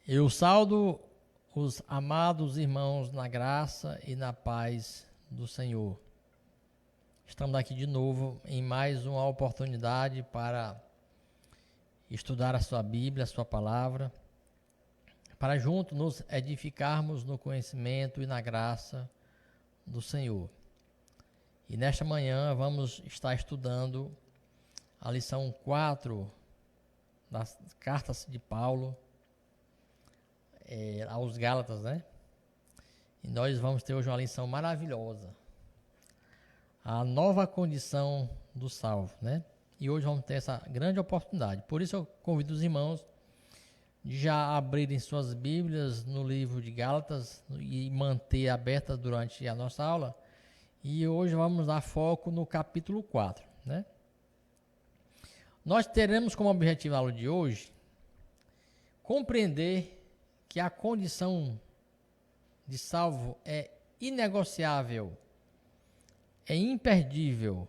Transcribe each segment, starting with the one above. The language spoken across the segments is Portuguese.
Eu saúdo os amados irmãos na graça e na paz do Senhor. Estamos aqui de novo em mais uma oportunidade para estudar a sua Bíblia, a sua palavra, para juntos nos edificarmos no conhecimento e na graça do Senhor. E nesta manhã vamos estar estudando a lição 4 das cartas de Paulo aos Gálatas, né? E nós vamos ter hoje uma lição maravilhosa, a nova condição do salvo, né? E hoje vamos ter essa grande oportunidade. Por isso eu convido os irmãos de já abrirem suas Bíblias no livro de Gálatas e manter aberta durante a nossa aula. E hoje vamos dar foco no capítulo 4, né? Nós teremos como objetivo na aula de hoje compreender que a condição de salvo é inegociável, é imperdível.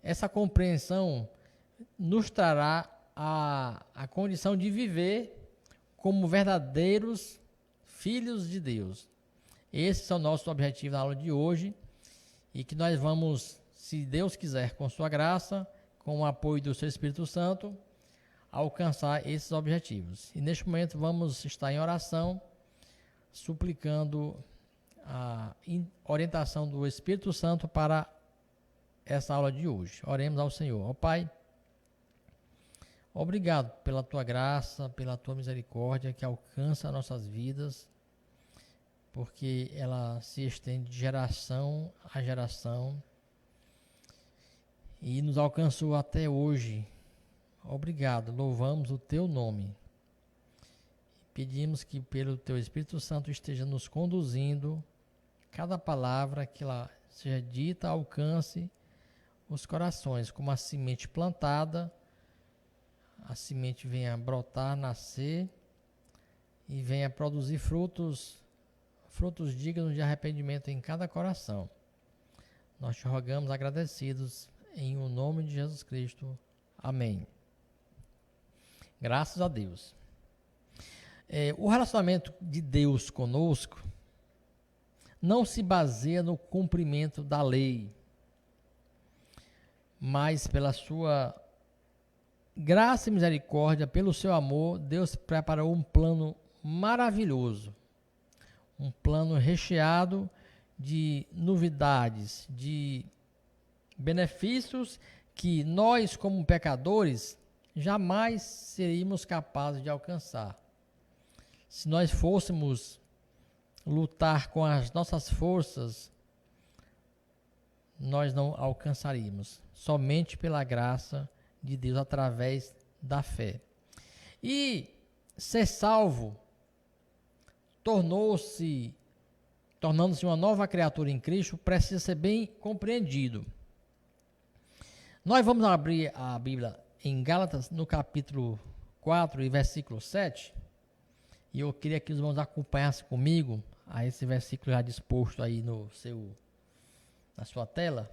Essa compreensão nos trará a condição de viver como verdadeiros filhos de Deus. Esse é o nosso objetivo na aula de hoje e que nós vamos, se Deus quiser, com sua graça, com o apoio do seu Espírito Santo, alcançar esses objetivos. E neste momento vamos estar em oração, suplicando a orientação do Espírito Santo para essa aula de hoje. Oremos ao Senhor. Ó Pai, obrigado pela tua graça, pela tua misericórdia que alcança nossas vidas, porque ela se estende de geração a geração e nos alcançou até hoje. Obrigado, louvamos o teu nome. Pedimos que pelo teu Espírito Santo esteja nos conduzindo, cada palavra que ela seja dita alcance os corações, como a semente plantada, a semente venha brotar, nascer e venha produzir frutos dignos de arrependimento em cada coração. Nós te rogamos agradecidos em o nome de Jesus Cristo. Amém. Graças a Deus. O relacionamento de Deus conosco não se baseia no cumprimento da lei, mas pela sua graça e misericórdia, pelo seu amor, Deus preparou um plano maravilhoso, um plano recheado de novidades, de benefícios que nós, como pecadores, jamais seríamos capazes de alcançar. Se nós fôssemos lutar com as nossas forças, nós não alcançaríamos, somente pela graça de Deus através da fé. E ser salvo tornando-se uma nova criatura em Cristo, precisa ser bem compreendido. Nós vamos abrir a Bíblia em Gálatas, no capítulo 4 e versículo 7, e eu queria que os irmãos acompanhassem comigo a esse versículo já disposto aí na sua tela.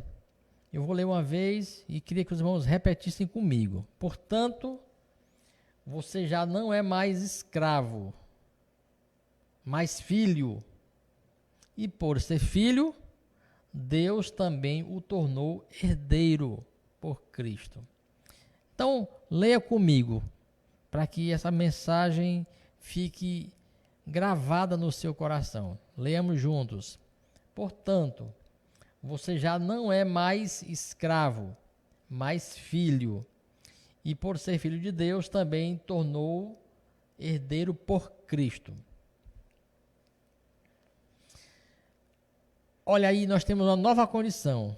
Eu vou ler uma vez e queria que os irmãos repetissem comigo. Portanto, você já não é mais escravo, mas filho, e por ser filho, Deus também o tornou herdeiro por Cristo. Então, leia comigo, para que essa mensagem fique gravada no seu coração. Leamos juntos. Portanto, você já não é mais escravo, mas filho. E por ser filho de Deus, também tornou herdeiro por Cristo. Olha aí, nós temos uma nova condição.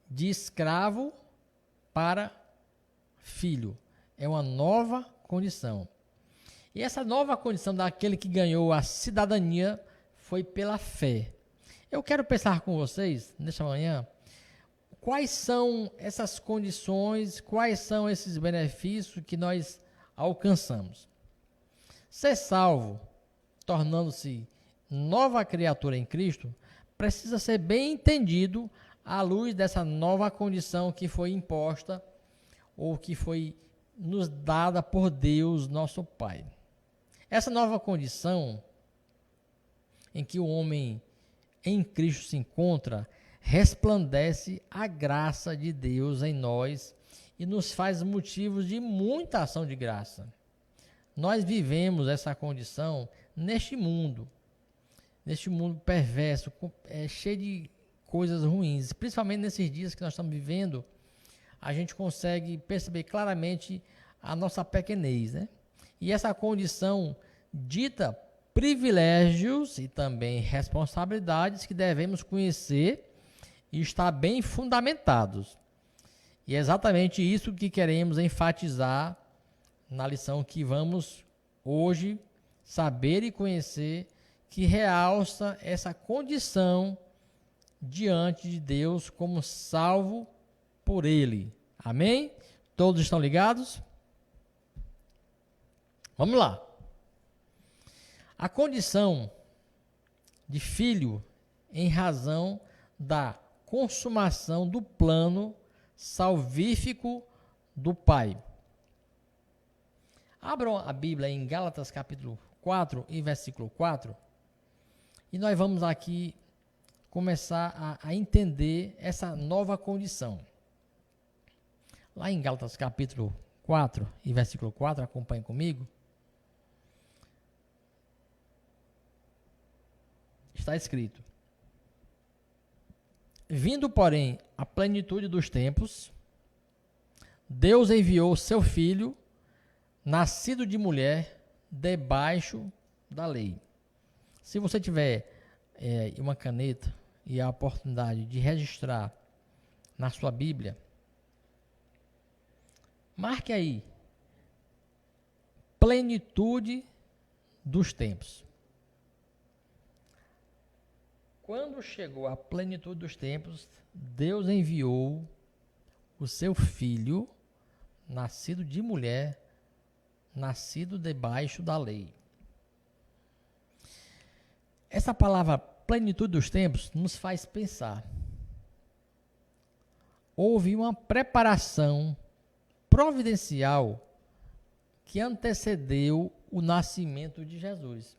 De escravo para filho. É uma nova condição. E essa nova condição daquele que ganhou a cidadania foi pela fé. Eu quero pensar com vocês, nesta manhã, quais são essas condições, quais são esses benefícios que nós alcançamos. Ser salvo, tornando-se nova criatura em Cristo, precisa ser bem entendido à luz dessa nova condição que foi imposta ou que foi nos dada por Deus, nosso Pai. Essa nova condição em que o homem em Cristo se encontra, resplandece a graça de Deus em nós e nos faz motivos de muita ação de graça. Nós vivemos essa condição neste mundo perverso, cheio de coisas ruins. Principalmente nesses dias que nós estamos vivendo, a gente consegue perceber claramente a nossa pequenez, né? E essa condição dita privilégios e também responsabilidades que devemos conhecer e estar bem fundamentados. E é exatamente isso que queremos enfatizar na lição que vamos hoje saber e conhecer, que realça essa condição diante de Deus como salvo por Ele. Amém? Todos estão ligados? Vamos lá. A condição de filho em razão da consumação do plano salvífico do Pai. Abram a Bíblia em Gálatas capítulo 4 e versículo 4. E nós vamos aqui começar a entender essa nova condição. Lá em Gálatas capítulo 4 e versículo 4, acompanhe comigo. Está escrito: vindo, porém, a plenitude dos tempos, Deus enviou seu Filho, nascido de mulher, debaixo da lei. Se você tiver uma caneta e a oportunidade de registrar na sua Bíblia, marque aí, plenitude dos tempos. Quando chegou a plenitude dos tempos, Deus enviou o seu Filho, nascido de mulher, nascido debaixo da lei. Essa palavra plenitude dos tempos nos faz pensar. Houve uma preparação providencial que antecedeu o nascimento de Jesus.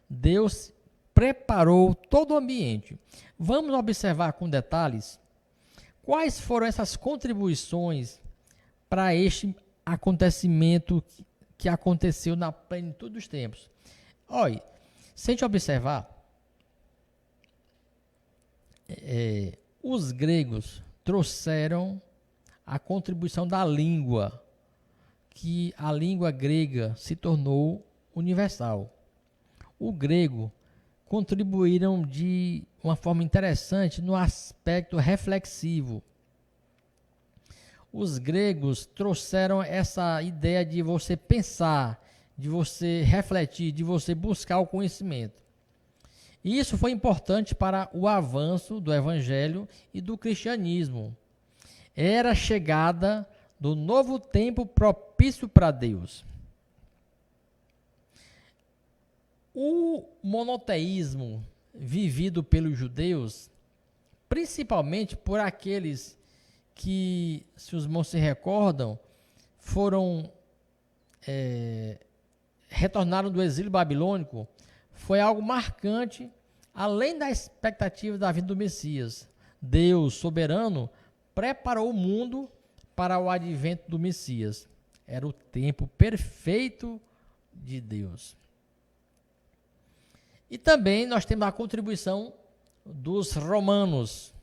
Deus preparou todo o ambiente. Vamos observar com detalhes quais foram essas contribuições para este acontecimento que aconteceu na plenitude dos tempos. Olha, se a gente observar, os gregos trouxeram a contribuição da língua, que a língua grega se tornou universal. O grego contribuíram de uma forma interessante no aspecto reflexivo. Os gregos trouxeram essa ideia de você pensar, de você refletir, de você buscar o conhecimento. E isso foi importante para o avanço do evangelho e do cristianismo. Era a chegada do novo tempo propício para Deus. O monoteísmo vivido pelos judeus, principalmente por aqueles que, se os irmãos se recordam, retornaram do exílio babilônico, foi algo marcante, além da expectativa da vinda do Messias. Deus, soberano, preparou o mundo para o advento do Messias. Era o tempo perfeito de Deus. E também nós temos a contribuição dos romanos.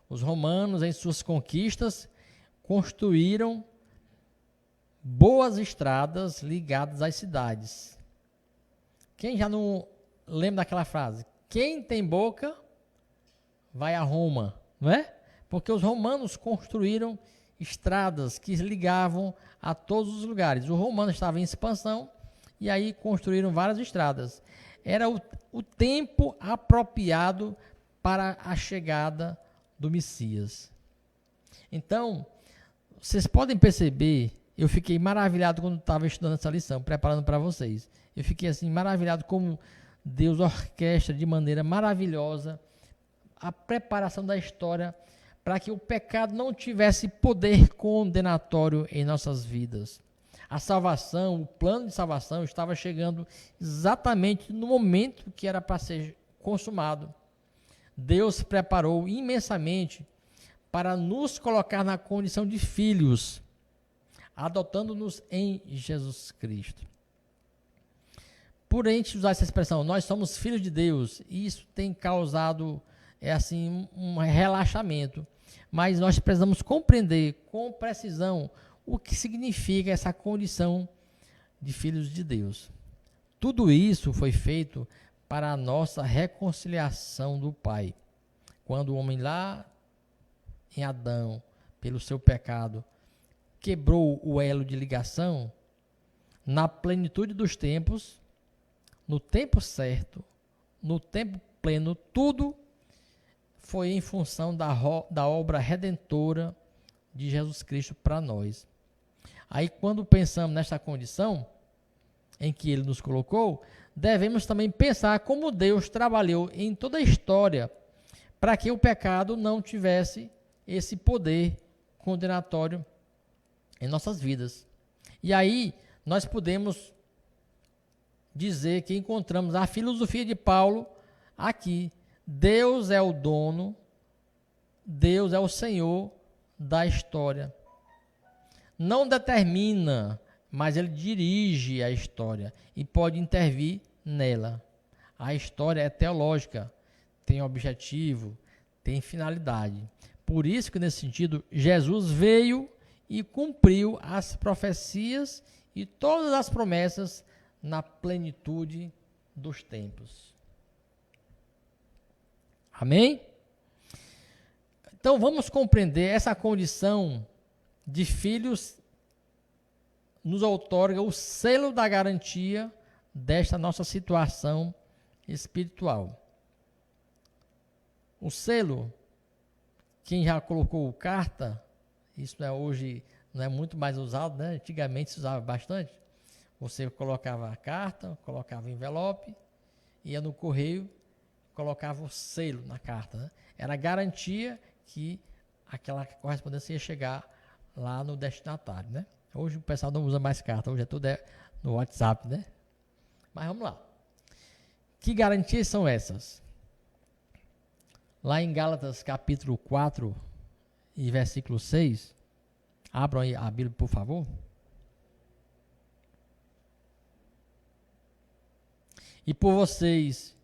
Os romanos, em suas conquistas, construíram boas estradas ligadas às cidades. Quem já não lembra daquela frase? Quem tem boca, vai a Roma, não é? Porque os romanos construíram estradas que ligavam a todos os lugares. O romano estava em expansão e aí construíram várias estradas. Era o tempo apropriado para a chegada do Messias. Então, vocês podem perceber, eu fiquei maravilhado quando estava estudando essa lição, preparando para vocês. Eu fiquei assim maravilhado como Deus orquestra de maneira maravilhosa a preparação da história para que o pecado não tivesse poder condenatório em nossas vidas. A salvação, o plano de salvação estava chegando exatamente no momento que era para ser consumado. Deus preparou imensamente para nos colocar na condição de filhos, adotando-nos em Jesus Cristo. Por a gente usar essa expressão, nós somos filhos de Deus, e isso tem causado um relaxamento. Mas nós precisamos compreender com precisão o que significa essa condição de filhos de Deus. Tudo isso foi feito para a nossa reconciliação do Pai. Quando o homem lá em Adão, pelo seu pecado, quebrou o elo de ligação, na plenitude dos tempos, no tempo certo, no tempo pleno, tudo foi em função da obra redentora de Jesus Cristo para nós. Aí, quando pensamos nesta condição em que Ele nos colocou, devemos também pensar como Deus trabalhou em toda a história para que o pecado não tivesse esse poder condenatório em nossas vidas. E aí, nós podemos dizer que encontramos a filosofia de Paulo aqui. Deus é o dono, Deus é o Senhor da história. Não determina, mas Ele dirige a história e pode intervir nela. A história é teológica, tem objetivo, tem finalidade. Por isso que, nesse sentido, Jesus veio e cumpriu as profecias e todas as promessas na plenitude dos tempos. Amém? Então, vamos compreender essa condição de filhos nos outorga o selo da garantia desta nossa situação espiritual. O selo, quem já colocou carta, isso hoje não é muito mais usado, né? Antigamente se usava bastante. Você colocava a carta, colocava o envelope, ia no correio, colocava o selo na carta, né? Era garantia que aquela correspondência ia chegar lá no destinatário, né? Hoje o pessoal não usa mais carta, hoje é tudo no WhatsApp, né? Mas vamos lá. Que garantias são essas? Lá em Gálatas capítulo 4 e versículo 6, abram aí a Bíblia, por favor. E por vocês,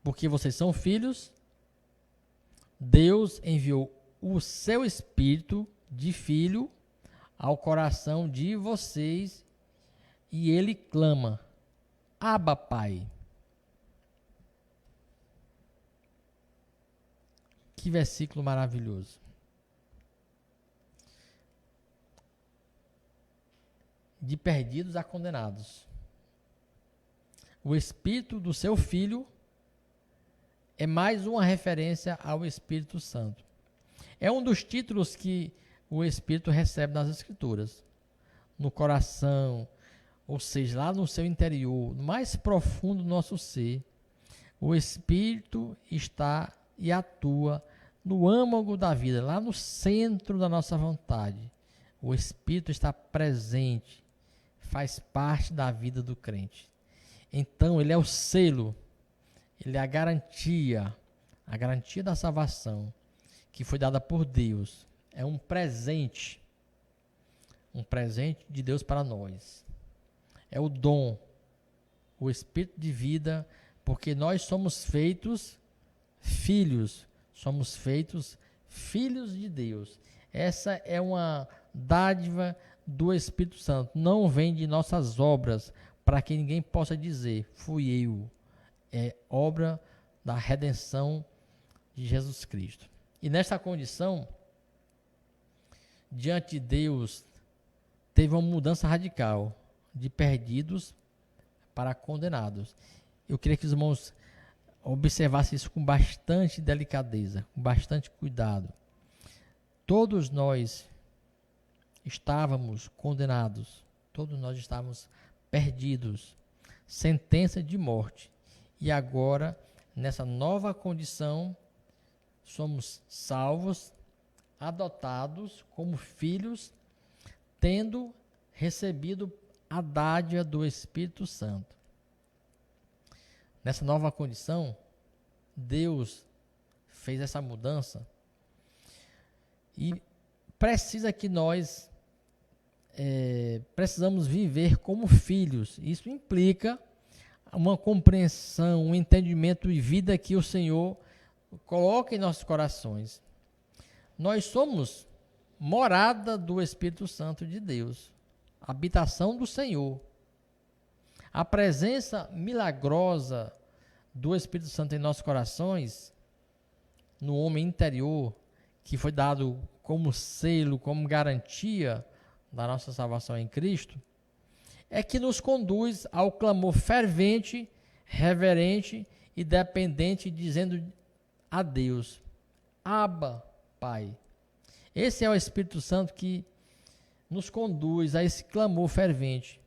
porque vocês são filhos, Deus enviou o seu Espírito de Filho ao coração de vocês e ele clama: Abba, Pai. Que versículo maravilhoso. De perdidos a condenados. O Espírito do seu Filho é mais uma referência ao Espírito Santo. É um dos títulos que o Espírito recebe nas Escrituras. No coração, ou seja, lá no seu interior, no mais profundo do nosso ser, o Espírito está e atua no âmago da vida, lá no centro da nossa vontade. O Espírito está presente, faz parte da vida do crente. Então, ele é o selo, ele é a garantia da salvação que foi dada por Deus. É um presente de Deus para nós. É o dom, o Espírito de vida, porque nós somos feitos filhos, somos feitos filhos de Deus. Essa é uma dádiva do Espírito Santo, não vem de nossas obras, para que ninguém possa dizer, fui eu. É obra da redenção de Jesus Cristo. E nessa condição, diante de Deus, teve uma mudança radical, de perdidos para condenados. Eu queria que os irmãos observassem isso com bastante delicadeza, com bastante cuidado. Todos nós estávamos condenados, todos nós estávamos perdidos, sentença de morte. E agora, nessa nova condição, somos salvos, adotados como filhos, tendo recebido a dádiva do Espírito Santo. Nessa nova condição, Deus fez essa mudança e precisa que nós precisamos viver como filhos. Isso implica uma compreensão, um entendimento e vida que o Senhor coloca em nossos corações. Nós somos morada do Espírito Santo de Deus, habitação do Senhor. A presença milagrosa do Espírito Santo em nossos corações, no homem interior, que foi dado como selo, como garantia da nossa salvação em Cristo, é que nos conduz ao clamor fervente, reverente e dependente, dizendo a Deus: Abba, Pai. Esse é o Espírito Santo que nos conduz a esse clamor fervente.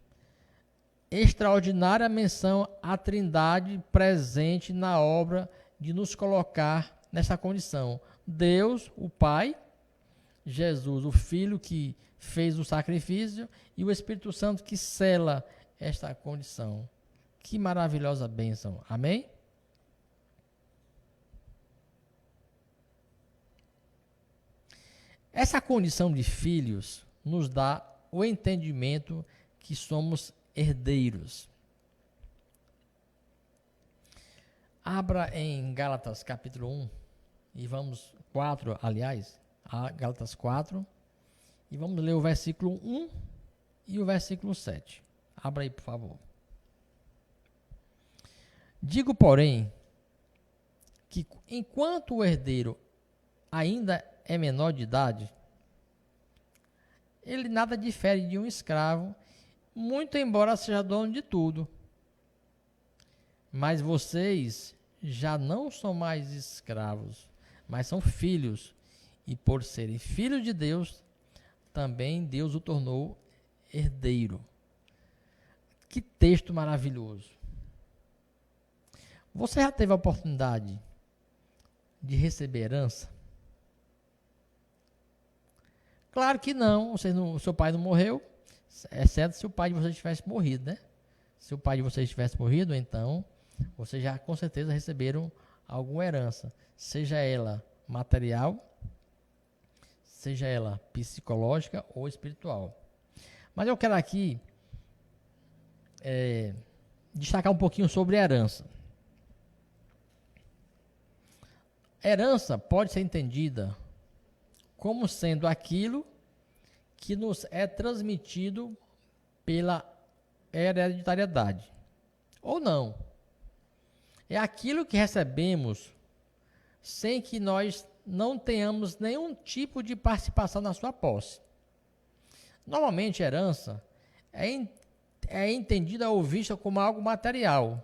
Extraordinária menção à Trindade presente na obra de nos colocar nessa condição. Deus, o Pai, Jesus, o Filho que fez o sacrifício, e o Espírito Santo que sela esta condição. Que maravilhosa bênção. Amém? Essa condição de filhos nos dá o entendimento que somos herdeiros. Abra em Gálatas capítulo 1 e vamos 4, aliás, Gálatas 4, e vamos ler o versículo 1 e o versículo 7. Abra aí, por favor. Digo, porém, que enquanto o herdeiro ainda é menor de idade, ele nada difere de um escravo, muito embora seja dono de tudo. Mas vocês já não são mais escravos, mas são filhos. E por serem filhos de Deus, também Deus o tornou herdeiro. Que texto maravilhoso. Você já teve a oportunidade de receber herança? Claro que não, o seu pai não morreu, exceto se o pai de vocês tivesse morrido, né? Se o pai de vocês tivesse morrido, então vocês já com certeza receberam alguma herança, seja ela material, seja ela psicológica ou espiritual. Mas eu quero aqui destacar um pouquinho sobre a herança. Herança pode ser entendida como sendo aquilo que nos é transmitido pela hereditariedade, ou não. É aquilo que recebemos sem que nós não tenhamos nenhum tipo de participação na sua posse. Normalmente, herança é entendida ou vista como algo material.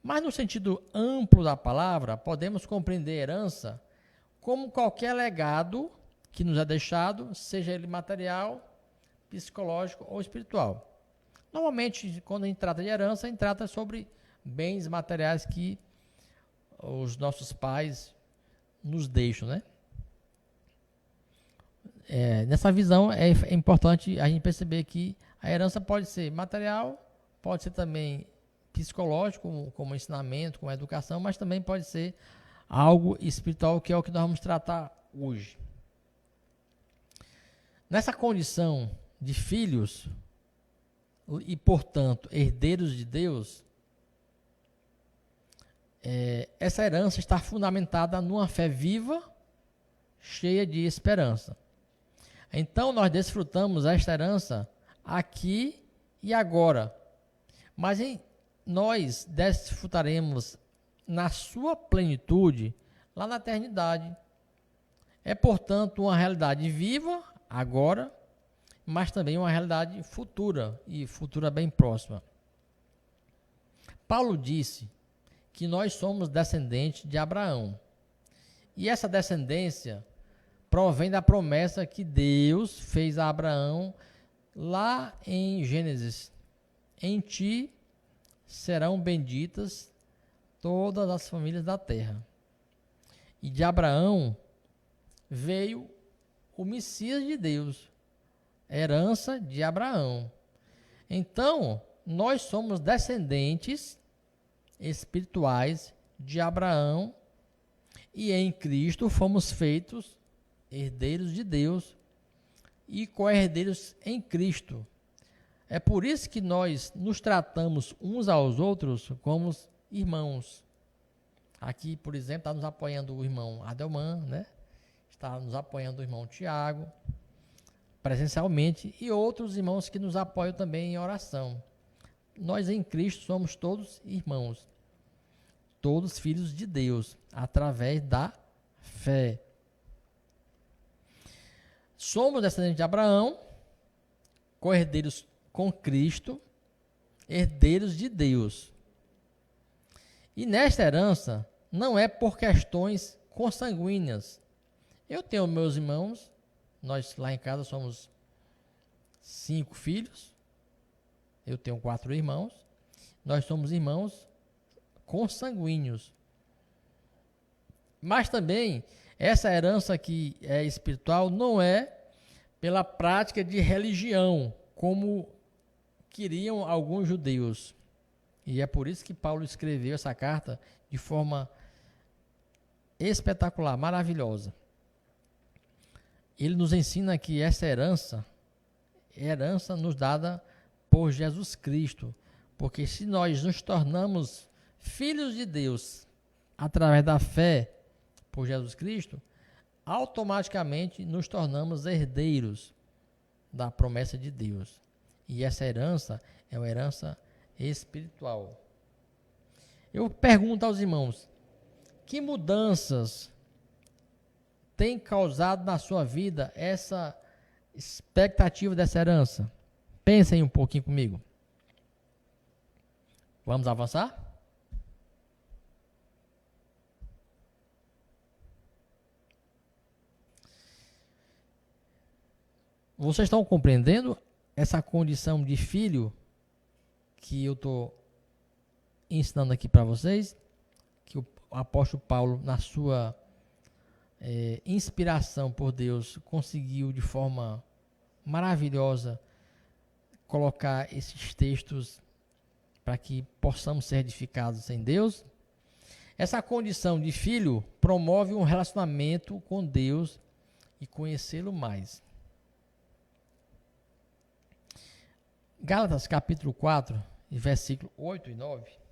Mas, no sentido amplo da palavra, podemos compreender herança como qualquer legado que nos é deixado, seja ele material, psicológico ou espiritual. Normalmente, quando a gente trata de herança, a gente trata sobre bens materiais que os nossos pais nos deixam, né? Nessa visão, é importante a gente perceber que a herança pode ser material, pode ser também psicológico, como ensinamento, como educação, mas também pode ser algo espiritual, que é o que nós vamos tratar hoje. Nessa condição de filhos e, portanto, herdeiros de Deus, essa herança está fundamentada numa fé viva, cheia de esperança. Então, nós desfrutamos esta herança aqui e agora, mas nós desfrutaremos na sua plenitude lá na eternidade. É, portanto, uma realidade viva agora, mas também uma realidade futura, e futura bem próxima. Paulo disse que nós somos descendentes de Abraão, e essa descendência provém da promessa que Deus fez a Abraão lá em Gênesis: em ti serão benditas todas as famílias da terra. E de Abraão veio o Messias de Deus. herança de Abraão. Então, nós somos descendentes espirituais de Abraão e em Cristo fomos feitos herdeiros de Deus e co-herdeiros em Cristo. É por isso que nós nos tratamos uns aos outros como irmãos. Aqui, por exemplo, está nos apoiando o irmão Adelman, né? Está nos apoiando o irmão Tiago, presencialmente, e outros irmãos que nos apoiam também em oração. Nós em Cristo somos todos irmãos, todos filhos de Deus, através da fé. Somos descendentes de Abraão, co-herdeiros com Cristo, herdeiros de Deus. E nesta herança, não é por questões consanguíneas. Eu tenho meus irmãos, nós lá em casa somos 5 filhos, eu tenho 4 irmãos, nós somos irmãos consanguíneos. Mas também, essa herança que é espiritual não é pela prática de religião, como queriam alguns judeus. E é por isso que Paulo escreveu essa carta de forma espetacular, maravilhosa. Ele nos ensina que essa herança é herança nos dada por Jesus Cristo. Porque se nós nos tornamos filhos de Deus através da fé por Jesus Cristo, automaticamente nos tornamos herdeiros da promessa de Deus. E essa herança é uma herança espiritual. Eu pergunto aos irmãos, que mudanças tem causado na sua vida essa expectativa dessa herança? Pensem um pouquinho comigo. Vamos avançar? Vocês estão compreendendo essa condição de filho que eu estou ensinando aqui para vocês? Que o apóstolo Paulo, na sua inspiração por Deus, conseguiu de forma maravilhosa colocar esses textos para que possamos ser edificados em Deus. Essa condição de filho promove um relacionamento com Deus e conhecê-lo mais. Gálatas capítulo 4, versículo 8 e 9.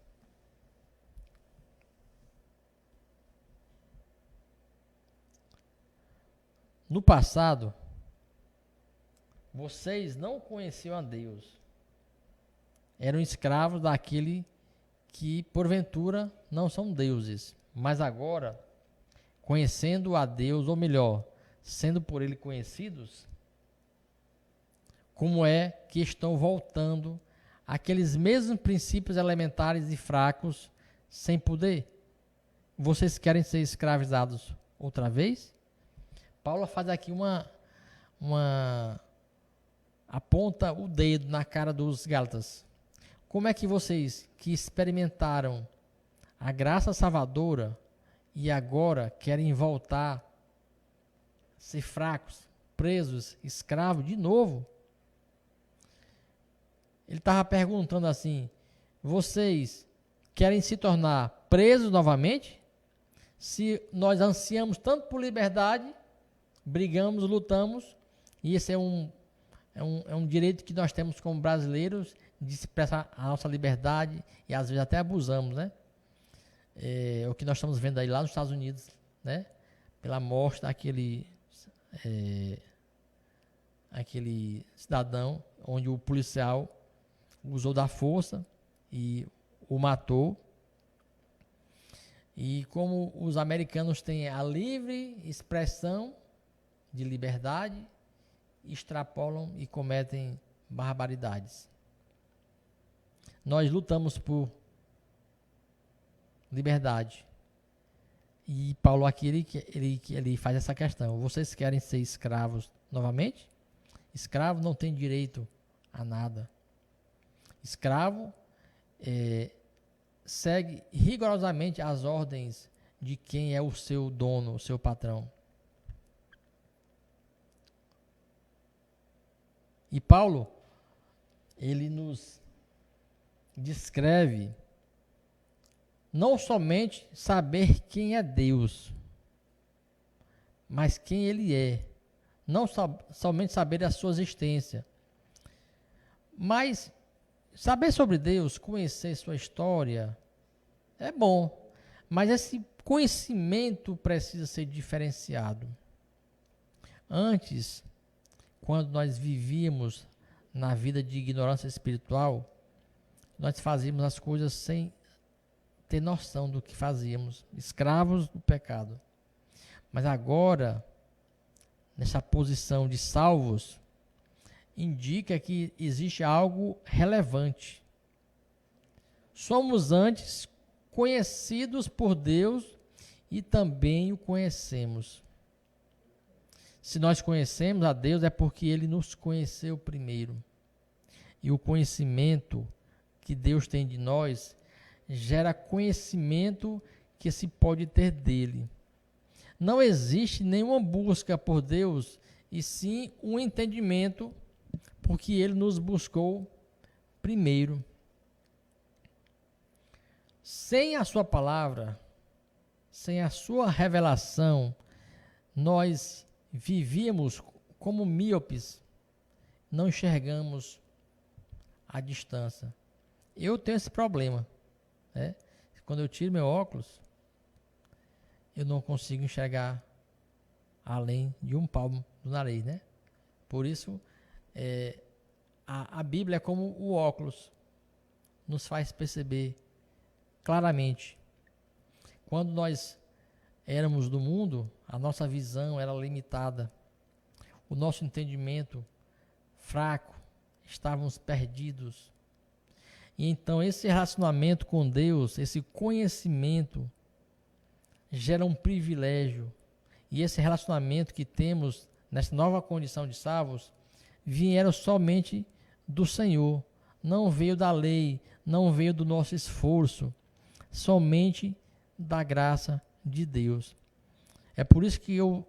No passado, vocês não conheciam a Deus. Eram escravos daquele que, porventura, não são deuses. Mas agora, conhecendo a Deus, ou melhor, sendo por ele conhecidos, como é que estão voltando àqueles mesmos princípios elementares e fracos, sem poder? Vocês querem ser escravizados outra vez? Paulo faz aqui aponta o dedo na cara dos Gálatas. Como é que vocês que experimentaram a graça salvadora e agora querem voltar a ser fracos, presos, escravos de novo? Ele estava perguntando assim, vocês querem se tornar presos novamente? Se nós ansiamos tanto por liberdade, brigamos, lutamos, e esse é um direito que nós temos como brasileiros de expressar a nossa liberdade e às vezes até abusamos, né? É o que nós estamos vendo aí lá nos Estados Unidos, né? Pela morte daquele aquele cidadão, onde o policial usou da força e o matou. E como os americanos têm a livre expressão de liberdade, extrapolam e cometem barbaridades. Nós lutamos por liberdade. E Paulo aqui ele faz essa questão. Vocês querem ser escravos novamente? Escravo não tem direito a nada. Escravo segue rigorosamente as ordens de quem é o seu dono, o seu patrão. E Paulo, ele nos descreve não somente saber quem é Deus, mas quem ele é. Não somente saber a sua existência, mas saber sobre Deus, conhecer sua história, é bom. Mas esse conhecimento precisa ser diferenciado. Antes, quando nós vivíamos na vida de ignorância espiritual, nós fazíamos as coisas sem ter noção do que fazíamos, escravos do pecado. Mas agora, nessa posição de salvos, indica que existe algo relevante. Somos antes conhecidos por Deus e também o conhecemos. Se nós conhecemos a Deus é porque Ele nos conheceu primeiro. E o conhecimento que Deus tem de nós gera conhecimento que se pode ter dele. Não existe nenhuma busca por Deus, e sim um entendimento, porque Ele nos buscou primeiro. Sem a sua palavra, sem a sua revelação, nós vivíamos como míopes, não enxergamos a distância. Eu tenho esse problema, né? Quando eu tiro meu óculos, eu não consigo enxergar além de um palmo do nariz, né? Por isso, a Bíblia é como o óculos, nos faz perceber claramente. Quando nós éramos do mundo, a nossa visão era limitada, o nosso entendimento fraco, estávamos perdidos. E então esse relacionamento com Deus, esse conhecimento, gera um privilégio. E esse relacionamento que temos nessa nova condição de salvos, vieram somente do Senhor. Não veio da lei, não veio do nosso esforço, somente da graça de Deus. É por isso que eu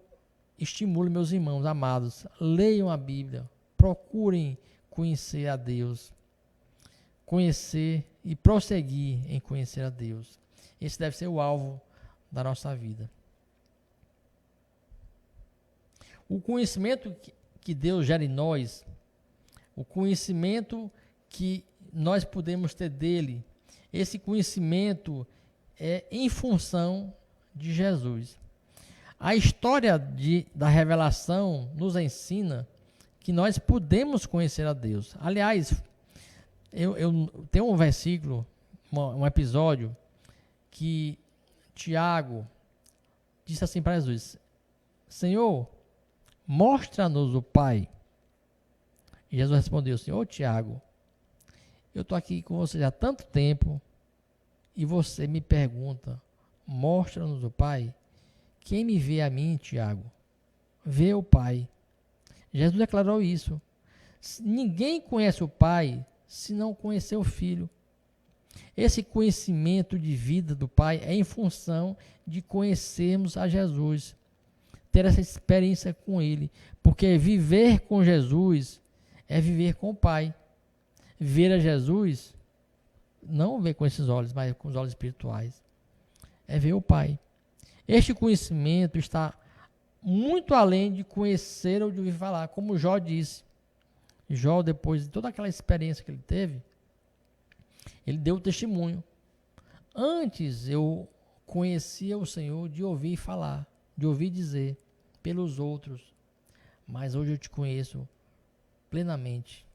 estimulo meus irmãos amados, leiam a Bíblia, procurem conhecer a Deus, conhecer e prosseguir em conhecer a Deus. Esse deve ser o alvo da nossa vida. O conhecimento que Deus gera em nós, o conhecimento que nós podemos ter dele, esse conhecimento é em função de Jesus. A história da revelação nos ensina que nós podemos conhecer a Deus. Aliás, eu tenho um versículo, um episódio, que Tiago disse assim para Jesus: Senhor, mostra-nos o Pai. E Jesus respondeu assim: ô Tiago, eu estou aqui com você há tanto tempo e você me pergunta, mostra-nos o Pai? Quem me vê a mim, Tiago, vê o Pai. Jesus declarou isso. Ninguém conhece o Pai se não conhecer o Filho. Esse conhecimento de vida do Pai é em função de conhecermos a Jesus, ter essa experiência com Ele, porque viver com Jesus é viver com o Pai. Ver a Jesus, não ver com esses olhos, mas com os olhos espirituais, é ver o Pai. Este conhecimento está muito além de conhecer ou de ouvir falar, como Jó disse. Jó, depois de toda aquela experiência que ele teve, ele deu o testemunho. Antes eu conhecia o Senhor de ouvir falar, de ouvir dizer pelos outros, mas hoje eu te conheço plenamente.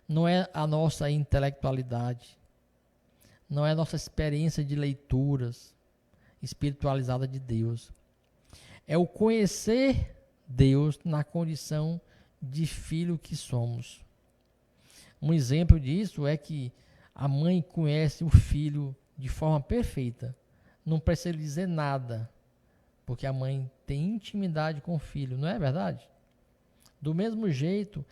Não é a nossa intelectualidade, não é a nossa experiência de leituras espiritualizada de Deus. É o conhecer Deus na condição de filho que somos. Um exemplo disso é que a mãe conhece o filho de forma perfeita. Não precisa dizer nada, porque a mãe tem intimidade com o filho, não é verdade? Do mesmo jeito,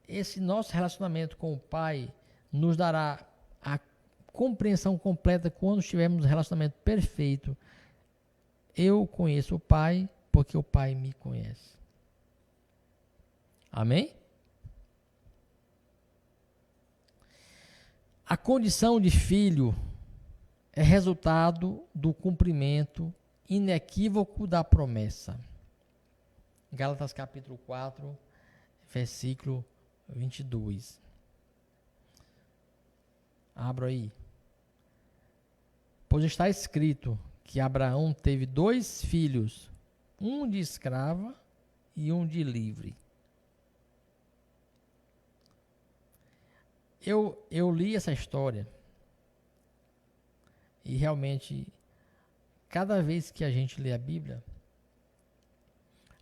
esse nosso relacionamento com o Pai nos dará a compreensão completa quando estivermos no relacionamento perfeito. Eu conheço o Pai porque o Pai me conhece. Amém? A condição de filho é resultado do cumprimento inequívoco da promessa. Gálatas capítulo 4, versículo 22. Abra aí. Pois está escrito que Abraão teve 2 filhos, um de escrava e um de livre. Eu li essa história e realmente, cada vez que a gente lê a Bíblia,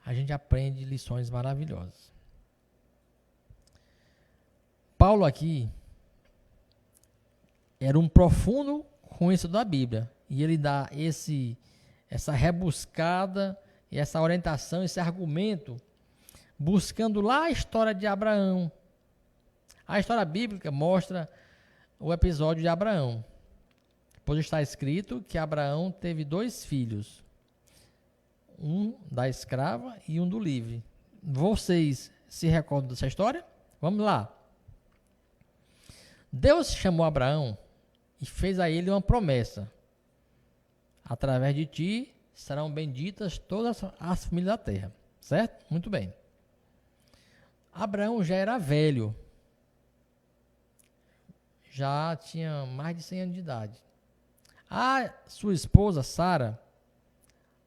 a gente aprende lições maravilhosas. Paulo aqui era um profundo conhecedor da Bíblia e ele dá essa rebuscada e essa orientação, esse argumento, buscando lá a história de Abraão. A história bíblica mostra o episódio de Abraão. Pois está escrito que Abraão teve 2 filhos, um da escrava e um do livre. Vocês se recordam dessa história? Vamos lá. Deus chamou Abraão e fez a ele uma promessa. Através de ti serão benditas todas as famílias da terra. Certo? Muito bem. Abraão já era velho. Já tinha mais de 100 anos de idade. A sua esposa, Sara,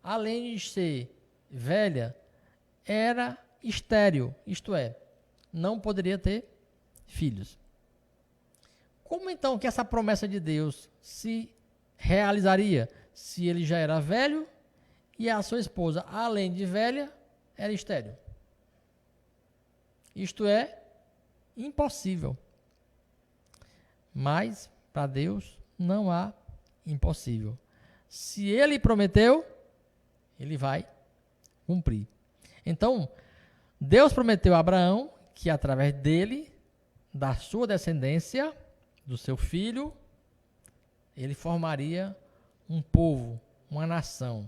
além de ser velha, era estéril, isto é, não poderia ter filhos. Como então que essa promessa de Deus se realizaria se ele já era velho e a sua esposa, além de velha, era estéril? Isto é impossível. Mas para Deus não há impossível. Se ele prometeu, ele vai cumprir. Então, Deus prometeu a Abraão que através dele, da sua descendência, do seu filho, ele formaria um povo, uma nação.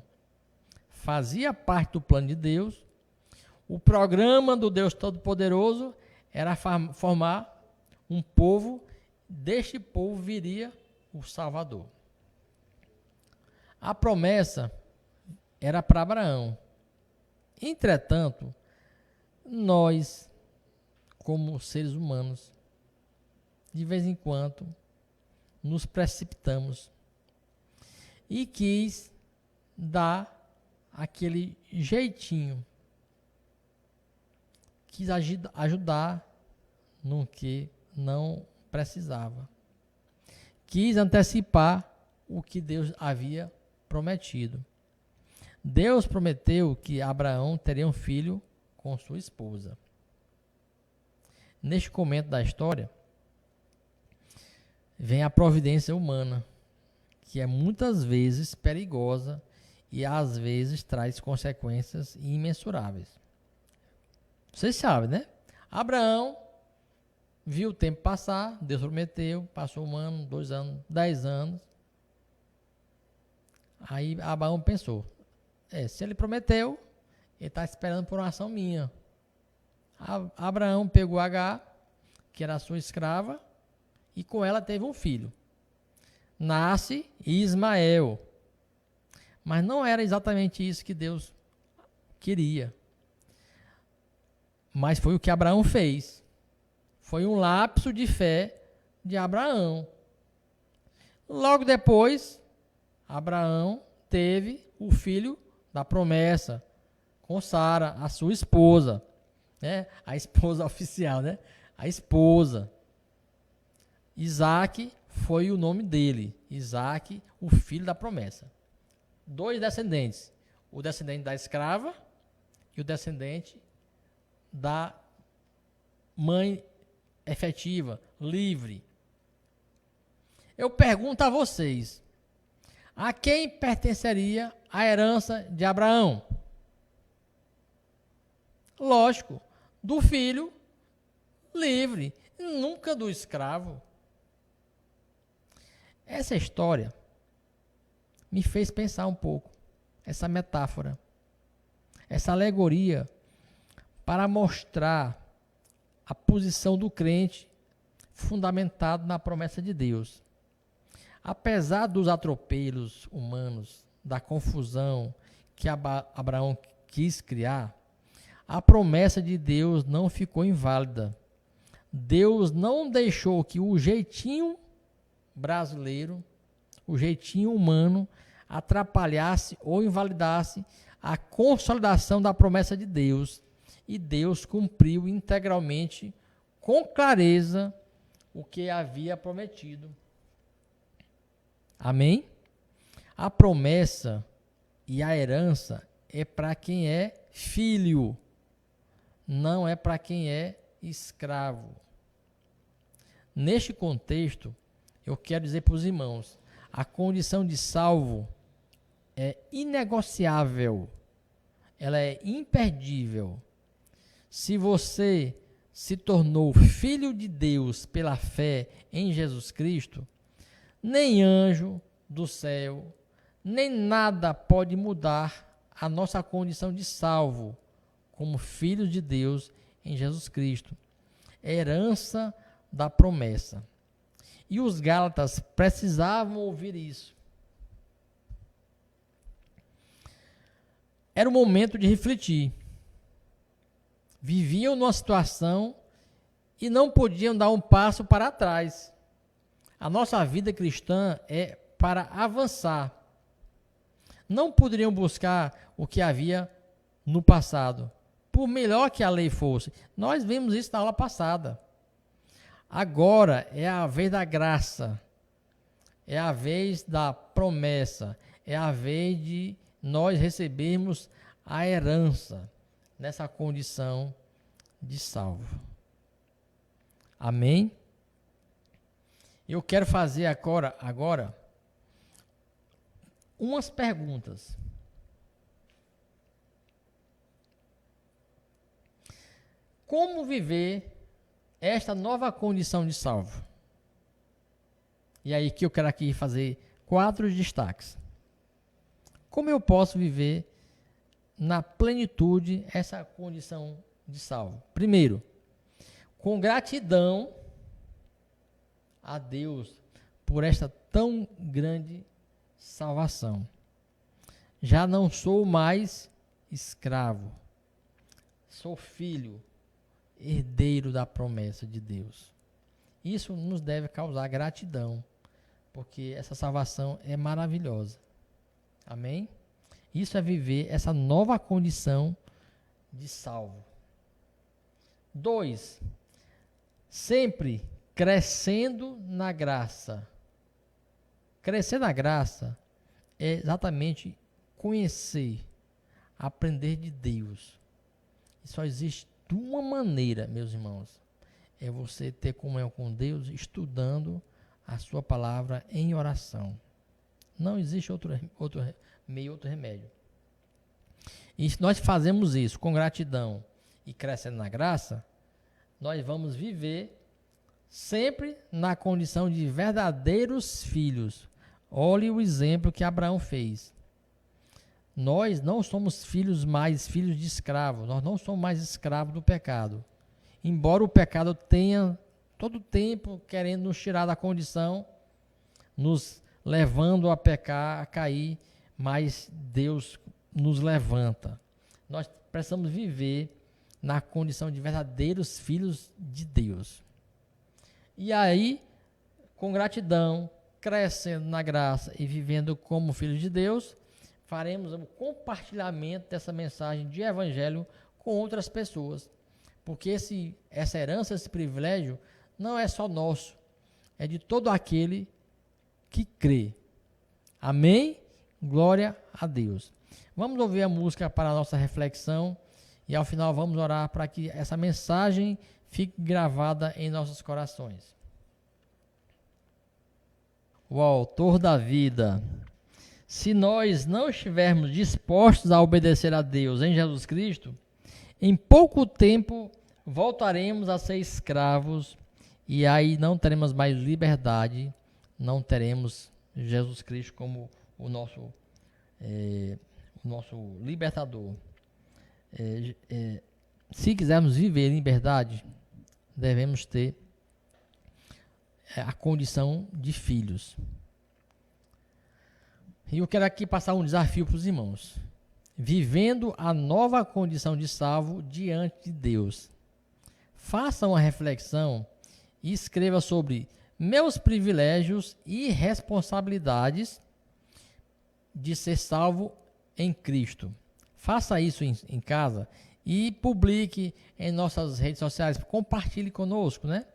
Fazia parte do plano de Deus. O programa do Deus Todo-Poderoso era formar um povo. Deste povo viria o Salvador. A promessa era para Abraão. Entretanto, nós, como seres humanos, de vez em quando, nos precipitamos e quis dar aquele jeitinho, quis ajudar no que não precisava. Quis antecipar o que Deus havia prometido. Deus prometeu que Abraão teria um filho com sua esposa. Neste momento da história, vem a providência humana, que é muitas vezes perigosa e às vezes traz consequências imensuráveis. Vocês sabem, né? Abraão viu o tempo passar, Deus prometeu, passou 1 ano, 2 anos, 10 anos. Aí Abraão pensou, se ele prometeu, ele está esperando por uma ação minha. Abraão pegou Agar, que era a sua escrava, e com ela teve um filho. Nasce Ismael. Mas não era exatamente isso que Deus queria. Mas foi o que Abraão fez. Foi um lapso de fé de Abraão. Logo depois, Abraão teve o filho da promessa com Sara, a sua esposa, né? A esposa oficial, né? A esposa. Isaac foi o nome dele. Isaac, o filho da promessa. 2 descendentes. O descendente da escrava e o descendente da mãe efetiva, livre. Eu pergunto a vocês, a quem pertenceria a herança de Abraão? Lógico, do filho livre, nunca do escravo. Essa história me fez pensar um pouco, essa metáfora, essa alegoria, para mostrar a posição do crente fundamentado na promessa de Deus. Apesar dos atropelos humanos, da confusão que Abraão quis criar, a promessa de Deus não ficou inválida. Deus não deixou que o jeitinho brasileiro, o jeitinho humano, atrapalhasse ou invalidasse a consolidação da promessa de Deus. E Deus cumpriu integralmente, com clareza, o que havia prometido. Amém? A promessa e a herança é para quem é filho, não é para quem é escravo. Neste contexto, eu quero dizer para os irmãos, a condição de salvo é inegociável, ela é imperdível. Se você se tornou filho de Deus pela fé em Jesus Cristo, nem anjo do céu, nem nada pode mudar a nossa condição de salvo como filhos de Deus em Jesus Cristo. Herança da promessa. E os Gálatas precisavam ouvir isso. Era o momento de refletir. Viviam numa situação e não podiam dar um passo para trás. A nossa vida cristã é para avançar. Não poderiam buscar o que havia no passado, por melhor que a lei fosse. Nós vimos isso na aula passada. Agora é a vez da graça, é a vez da promessa, é a vez de nós recebermos a herança nessa condição de salvo. Amém? Eu quero fazer agora umas perguntas. Como viver esta nova condição de salvo? E aí que eu quero aqui fazer 4 destaques. Como eu posso viver na plenitude essa condição de salvo? Primeiro, com gratidão a Deus por esta tão grande salvação. Já não sou mais escravo, sou filho, herdeiro da promessa de Deus. Isso nos deve causar gratidão, porque essa salvação é maravilhosa. Amém? Isso é viver essa nova condição de salvo. 2. Sempre crescendo na graça. Crescer na graça é exatamente conhecer, aprender de Deus. E só existe uma maneira, meus irmãos, é você ter comunhão com Deus estudando a sua palavra em oração. Não existe outro meio, outro remédio. E se nós fazemos isso com gratidão e crescendo na graça, nós vamos viver sempre na condição de verdadeiros filhos. Olhe o exemplo que Abraão fez. Nós não somos mais filhos de escravos, nós não somos mais escravos do pecado. Embora o pecado tenha todo o tempo querendo nos tirar da condição, nos levando a pecar, a cair, mas Deus nos levanta. Nós precisamos viver na condição de verdadeiros filhos de Deus. E aí, com gratidão, crescendo na graça e vivendo como filhos de Deus, faremos o compartilhamento dessa mensagem de evangelho com outras pessoas. Porque essa herança, esse privilégio, não é só nosso, é de todo aquele que crê. Amém? Glória a Deus. Vamos ouvir a música para a nossa reflexão e ao final vamos orar para que essa mensagem fique gravada em nossos corações. O autor da vida. Se nós não estivermos dispostos a obedecer a Deus em Jesus Cristo, em pouco tempo voltaremos a ser escravos e aí não teremos mais liberdade, não teremos Jesus Cristo como o nosso libertador. Se quisermos viver em liberdade, devemos ter a condição de filhos. E eu quero aqui passar um desafio para os irmãos. Vivendo a nova condição de salvo diante de Deus. Faça uma reflexão e escreva sobre meus privilégios e responsabilidades de ser salvo em Cristo. Faça isso em casa e publique em nossas redes sociais. Compartilhe conosco, né?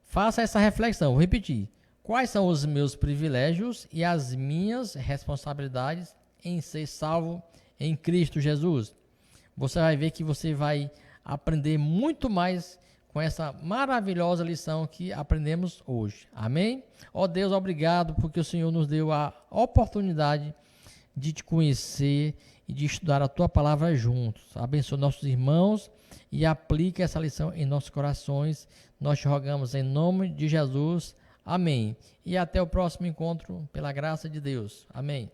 Faça essa reflexão. Vou repetir. Quais são os meus privilégios e as minhas responsabilidades em ser salvo em Cristo Jesus? Você vai ver que você vai aprender muito mais com essa maravilhosa lição que aprendemos hoje. Amém? Ó Deus, obrigado porque o Senhor nos deu a oportunidade de te conhecer e de estudar a tua palavra juntos. Abençoe nossos irmãos e aplique essa lição em nossos corações. Nós te rogamos em nome de Jesus. Amém. E até o próximo encontro, pela graça de Deus. Amém.